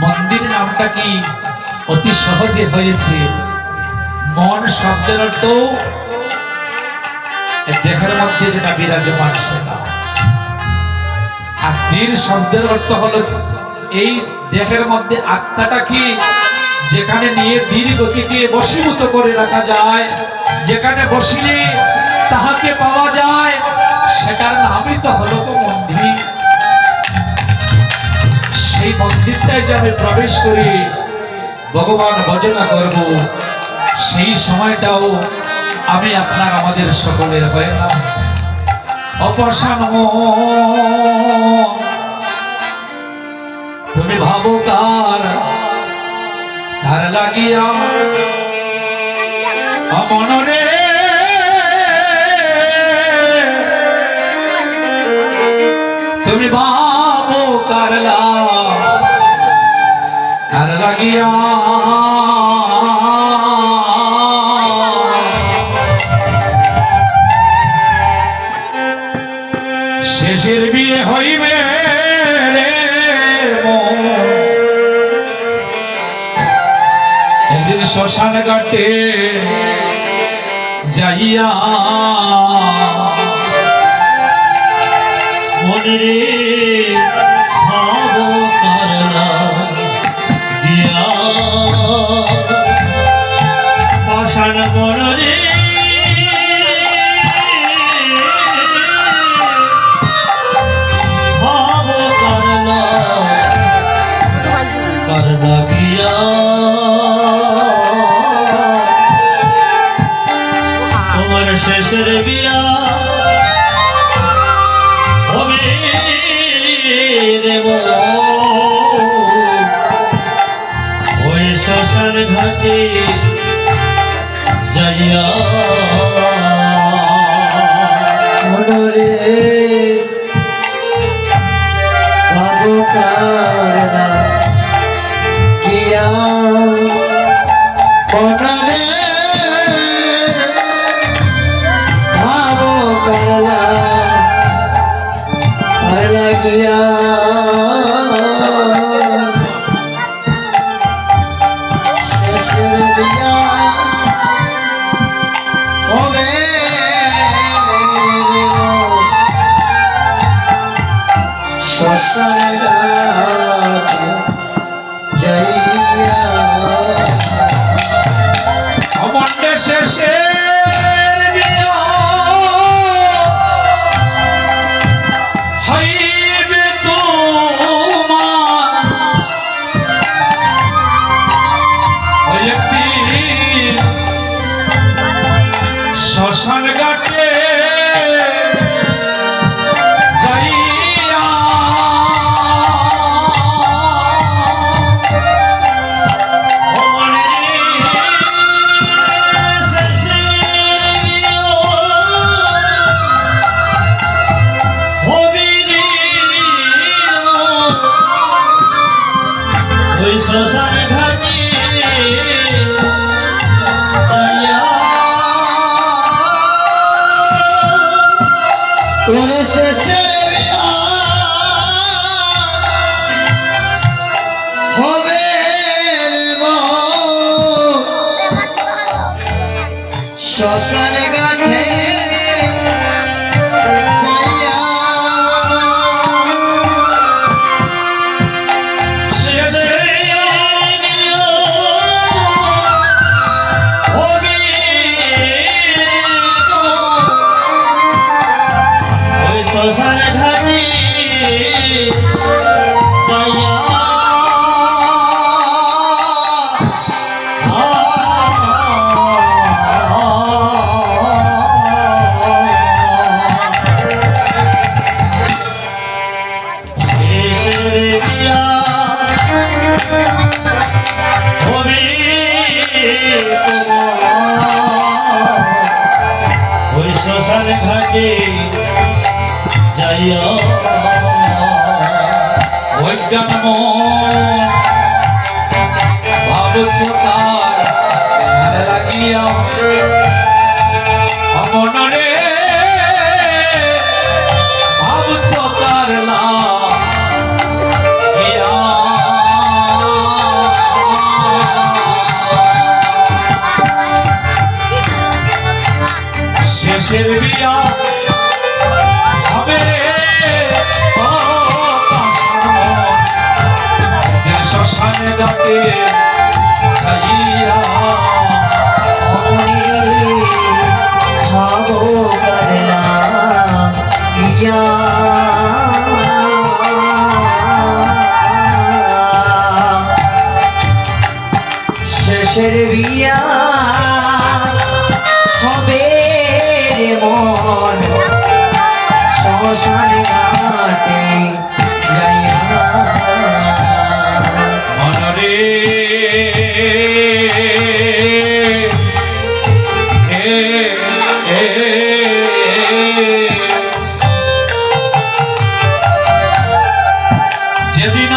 মন্দির নামটা কি অতি সহজে হয়েছে। মন শব্দের অর্থ দেহের মধ্যে যেটা বিরাজমান সেটা, আর দীর শব্দের অর্থ হলো এই দেহের মধ্যে আত্মাটা কি যেখানে নিয়ে ধীর গতিকে বশীভূত করে রাখা যায়, যেখানে বসিলে তাহাকে পাওয়া যায়, সেটার নামই তো হলো তো মন্দির। সেই মন্দিরটাই যে আমি প্রবেশ করি ভগবান ভজনা করব, সেই সময়টাও আমি আপনার আমাদের সকলের হয় না। অপসান তুমি ভাবো কার কার লাগিয়া অমনরে, তুমি ভাবো কার লাগিয়া শেষের বিয়ে হইবে রে একদিন শ্মশান ঘাটে যাইয়া, মনে রে ভাবো কারলা দিয়া পাষাণ মনে ভাবো কারলা কারলা গিয়া তোমার শেষের বিয়া ওই শ্মশান ঘাটে যাইয়া মনরে ভাবো কারলা গিয়া, মনরে ভাবো কারলা কারলা গিয়া, শেষের বিয়া হবে শ্মশান ঘাটে যাইয়া। অমন্ডের শেষে শ্মশান ঘাটে যাইয়া, ওই শ্মশান ঘাটে ওরে শেষের বিয়া হবে শ্মশান ঘাটে যাইয়া, শ্মশান ঘাটে যাইয়া শেষের বিয়া হবে তোমার ওই শ্মশান ঘাটে যাইয়া। অজ্ঞান ভাবছ তার লাগিয়া অমনরে ভাবছ কারলা শ্মশানে ঘাটে যাইয়া মনরে যেদিন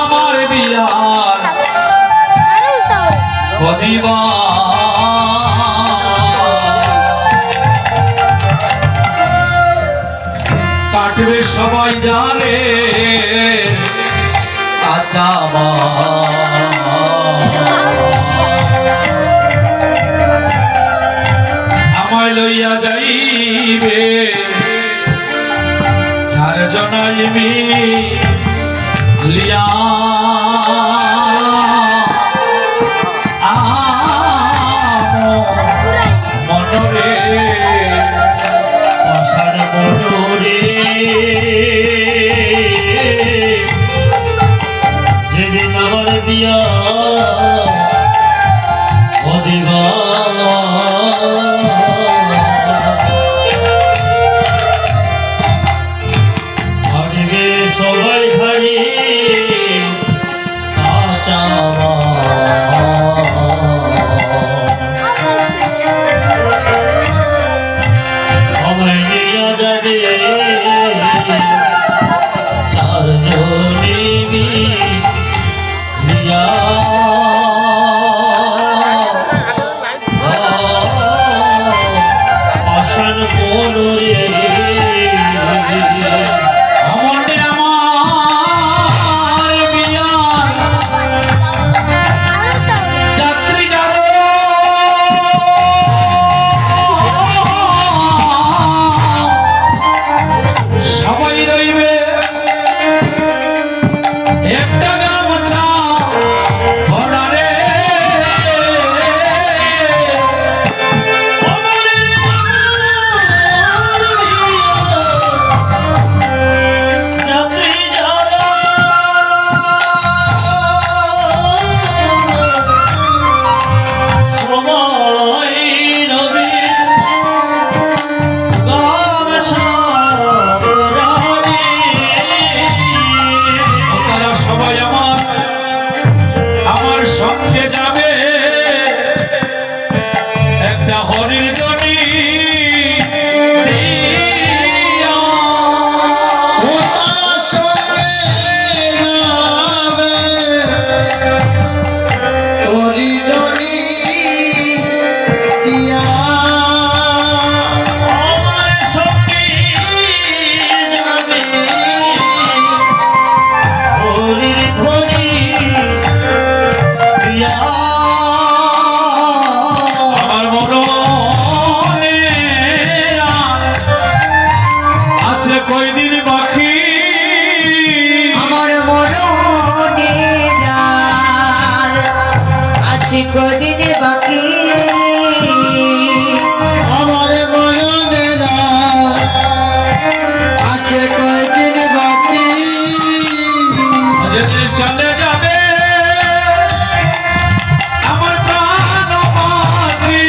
আমার বিয়ার কদিবা কাটবে সবাই জানে কাঁচাবা আমায় লইয়া যাইবে চারজনাই লিয়া মনরে আষাঢ় মনোরে যেদিন আমার বিয়া অধিবা হারিবে সবাই ছাড়ি কাঁচাবা আমায় নিয়ে যাবে চারজনে মিলিয়া আসান মনোরে আমনে আমার বিয়ার যাত্রী যারো সবাই রইবে একটা গামছা ঘোড়ারে যাত্রী যারা সবাই রবি গামছা তারা সবাই আমার সঙ্গে যাবে একটা হরির দড়ি দিয়া। ও তার সঙ্গে যাবে তরি তরি দিয়া আমার সঙ্গে যাবে হরির ধ্বনি দিয়া আমার মনে আছে কয়দিন বাকি আমার মরণে যার আছে কদিন বাকি আমার মরণে আছে কয়দিন বাকি যেদিন চলে যাবে আমার প্রাণ পাখি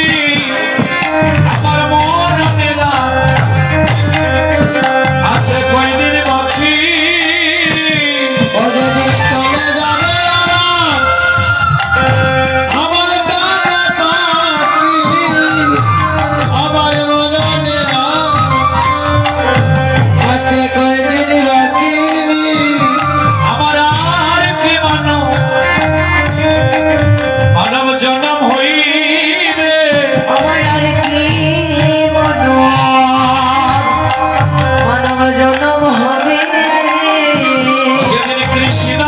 আমার মনে আছে কয়দিন বাকি ও যদি চলে যাবে আমার প্রাণ পাখি আমার মরণে আছে কয়দিন বাকি আমার আর কি মানব জন্ম হইবে আমার আর কি মনো মানব জনম হবে যেদিন কৃষ্ণ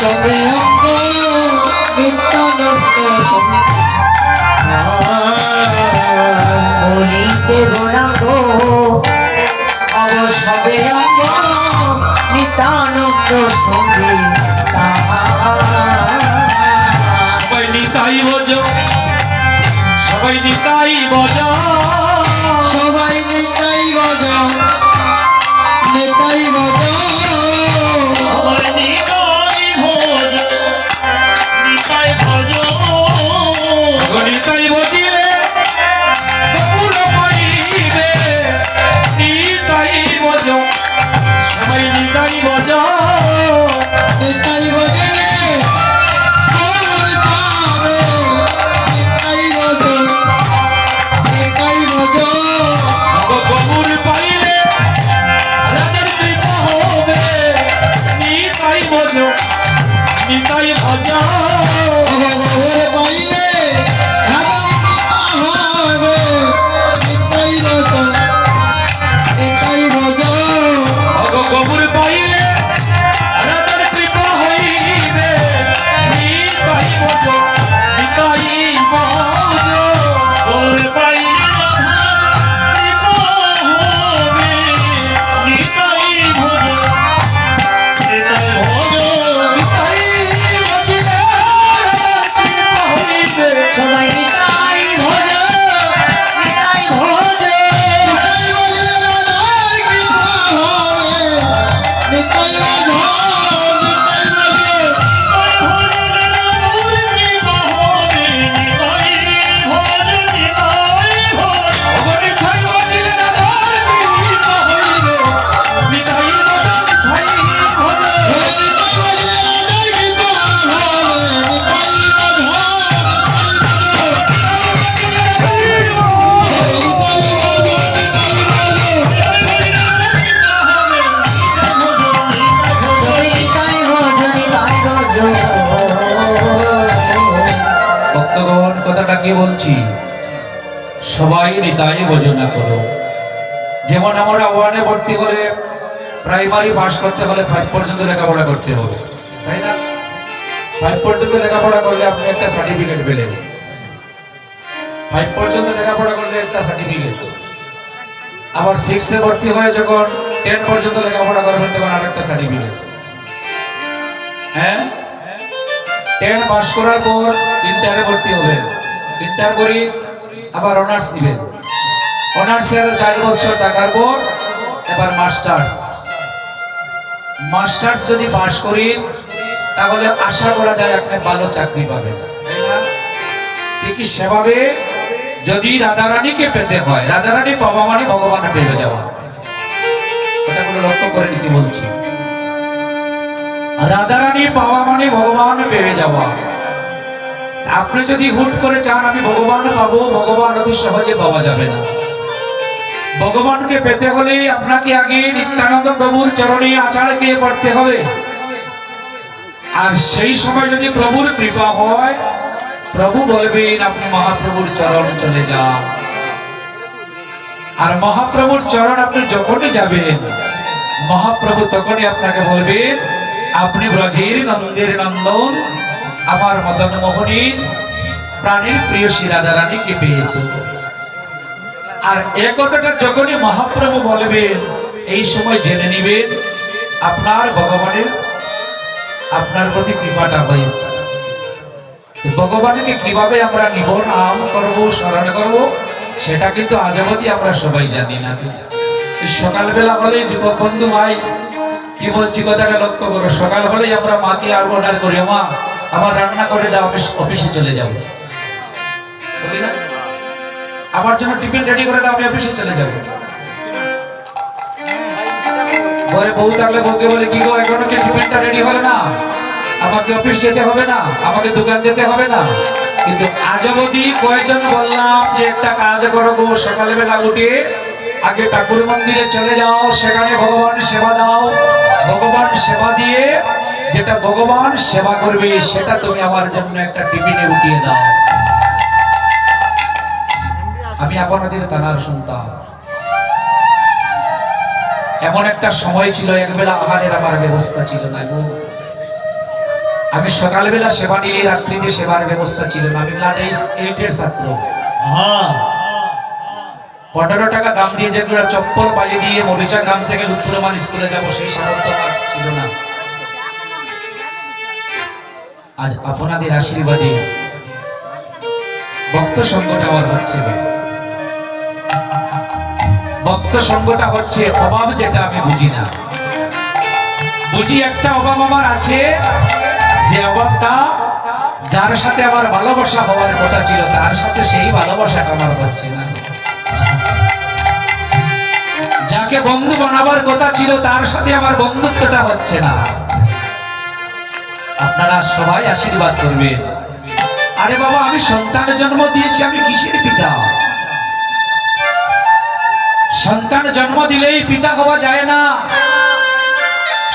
সবে অঙ্গ নিত্যানন্দ বলিতে গোড়াঙ্গ অবসবে অঙ্গ নিতানন্দ সঙ্গে সবাই নিতাই বজ, সবাই নিতাই বজ, সবাই নিতাই বজ, নিতাই বজ, আমার নিতাই ভোজ, নিতাই ভজ। নিতাই বজিলে গৌর পাইবে, নিতাই বজ, সবাই নিতাই বজ, নিতাই বজে গৌর পাবে, নিতাই বজ, নিতাই বজ, গৌর পাইলে রাধার কৃপা হবে, নিতাই বজ, নিতাই ভজ, গৌর পাইলে রাধার কৃপা হবে, নিতাই বজ, নিতাই বজ, গৌর পাইলে রাধার কৃপা হইবে, নিতাই বজ, নিতাই বজ। তোর পাইলে রাধার কৃপা হবে, নিতাই ভজ, নিতাই ভজ। সবাই নিতাই ভোজ, নিতাই ভোজ, নিতাই বজে রাধার কৃপা হবে, নিতাই বজ, নিতাই বজে সবাই নিতাই ভোজ, নিতাই ভোজ। ভক্তগণ, কথাটা কি বলছি? সবাই নিতাই ভজনা করো। যেমন আমরা ওয়ানে ভর্তি হলে প্রাইমারি পাস করতে হলে 5 পর্যন্ত লেখাপড়া করতে হবে, তাই না? 5 পর্যন্ত লেখাপড়া করলে আপনি একটা সার্টিফিকেট পেলেন। 5 পর্যন্ত লেখাপড়া করলে একটা সার্টিফিকেট। আবার 6 এ ভর্তি হয়ে যখন 10 পর্যন্ত লেখাপড়া করবেন তখন আরেকটা সার্টিফিকেট। হ্যাঁ, 10 পাস করার পর ইন্টারে ভর্তি হবেন। ইন্টার করি আবার অনার্স নেবেন। অনার্সের 4 বছর থাকার পর এবার মাস্টার্স। মাস্টার্স যদি পাস করি তাহলে আশা করা যায় আপনি ভালো চাকরি পাবেন, তাই না? ঠিকই সেভাবে যদি রাধারানীকে পেতে হয়, রাধারানী পাওয়া মানে ভগবান পেয়ে যাওয়া। এটা কোনো লক্ষ্য করে কি বলছি? রাধারানী পাওয়া মানে ভগবান পেয়ে যাওয়া। আপনি যদি হুট করে চান আমি ভগবান পাবো, ভগবান অতি সহজে পাওয়া যাবে না। ভগবানকে পেতে হলে আপনাকে আগে নিত্যানন্দ প্রভুর চরণে আচার গিয়ে পড়তে হবে। আর সেই সময় যদি প্রভুর কৃপা হয়, প্রভু বলবেন আপনি মহাপ্রভুর চরণ চলে যান। আর মহাপ্রভুর চরণ আপনি যখনই যাবেন, মহাপ্রভু তখনই আপনাকে বলবেন আপনি ব্রজের নন্দের নন্দন, আমার মদন মোহনীর প্রাণীর প্রিয় শ্রী রাধারানীকে পেয়েছেন। আর এ কথাটা যখনই মহাপ্রভু বলবেন, এই সময় জেনে নিবেন আপনার ভগবানের আপনার প্রতি কৃপাটা হয়েছে। ভগবানকে কিভাবে আমরা নিব, নাম করবো, স্মরণ করবো, সেটা কিন্তু আজ অবধি আমরা সবাই জানি না। সকালবেলা হলেই যুবক বন্ধু ভাই কি বলছি কথাটা লক্ষ্য করো। সকাল হলেই আমরা মাকে আর অর্ডার করি, মা আমার রান্না করে দাও, অফিসে চলে যাবো, বলি না? আমার জন্য টিফিন রেডি করে দাও, আমি অফিসে চলে যাবো। ঘরে বউ থাকলে বউকে বলে কি গো এখনো কি টিফিনটা রেডি হলো না, আমাকে অফিস যেতে হবে না, আমাকে দোকান যেতে হবে না। কিন্তু আজ অবধি কয়েকজন বললাম যে একটা কাজ করো গো, সকালবেলা উঠে আগে ঠাকুর মন্দিরে চলে যাও, সেখানে ভগবান সেবা দাও, ভগবান সেবা দিয়ে যেটা ভগবান সেবা করবে সেটা তুমি আমার জন্য একটা টিফিনে উঠিয়ে দাও। আমি আপনাদের তানার শুনতাম। এমন একটা সময় ছিল একবেলা আহারের আমার ব্যবস্থা ছিল না গো। আমি সকালবেলা সেবা নিলে রাত্রিতে সেবার ব্যবস্থা ছিল না। আমি ক্লাস 8 ছাত্র। হ্যাঁ 15 টাকা দাম দিয়ে যে একটা চপ্পল বালি দিয়ে মরিচা গ্রাম থেকে উত্তরমান স্কুলে যাব সেই সামর্থ্য আমার ছিল না। আজ আপনাদের আশীর্বাদে ভক্ত সঙ্গটা আমার হচ্ছে, ভক্ত সঙ্গটা হচ্ছে। অভাব যেটা আমি বুঝি না, বুঝি একটা অভাব আমার আছে, যে অভাবটা যার সাথে আমার ভালোবাসা হওয়ার কথা ছিল তার সাথে সেই ভালোবাসাটা আমার হচ্ছে না। যাকে বন্ধু বানাবার কথা ছিল তার সাথে আমার বন্ধুত্বটা হচ্ছে না। আপনারা সবাই আশীর্বাদ করবেন। আরে বাবা, আমি সন্তানের জন্ম দিয়েছি, আমি কিসের পিতা? সন্তান জন্ম দিলেই পিতা হওয়া যায় না।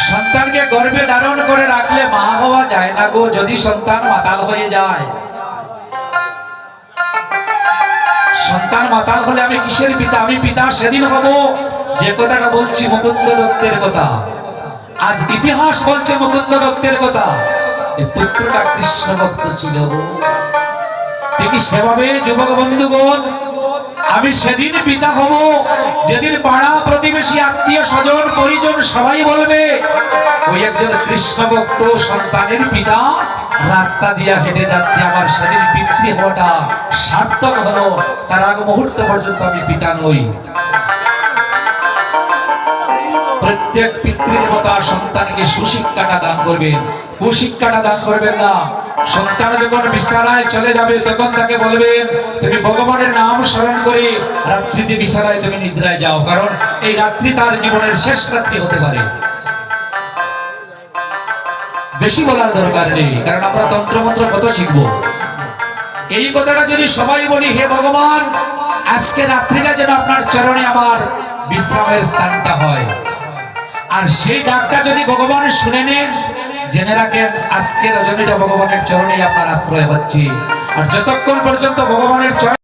সন্তানকে গর্ভে ধারণ করে রাখলে মা হওয়া যায় না গো, যদি সন্তান মাতাল হয়ে যায়। সন্তান মাতাল হলে আমি কিসের পিতা? আমি পিতা সেদিন হব যে কথাটা বলছি মুকুন্দ দত্তের কথা। আজ ইতিহাস বলছে মুকুন্দ দত্তের কথা, যে পুত্রটা কৃষ্ণ ভক্ত ছিল। ঠিক সেভাবে যুবক বন্ধুগণ, আমি সেদিন পিতা হব যেদিন পাড়া প্রতিবেশী আত্মীয় স্বজন পরিজন সবাই বলবে ওই একজন কৃষ্ণ ভক্ত সন্তানের পিতা রাস্তা দিয়া হেঁটে যাচ্ছে। আমার সেদিন পিতৃ হওয়াটা সার্থক হলো। তার আগ মুহূর্ত পর্যন্ত আমি পিতা নই। প্রত্যেক পিতৃদেবতা সন্তানকে সুশিক্ষাটা দান করবেন, কুশিক্ষাটা দান করবেন না। সন্তান যখন বিছানায় চলে যাবে তখন তাকে বলবেন তুমি ভগবানের নাম স্মরণ করে রাত্রিতে বিছানায় তুমি নিদ্রায় যাও, কারণ এই রাত্রি তার জীবনের শেষ রাত্রি হতে পারে। বেশি বলার দরকার নেই, কারণ আমরা তন্ত্রমন্ত্র কত শিখবো। এই কথাটা যদি সবাই বলি, হে ভগবান আজকে রাত্রিটা যেন আপনার চরণে আমার বিশ্রামের স্থানটা হয়, আর সেই ডাকটা যদি ভগবান শুনে নেন, জেনে রাখেন আজকের রজনীটা ভগবানের চরণে আপনার আশ্রয় হচ্ছে। আর যতক্ষণ পর্যন্ত ভগবানের চরণে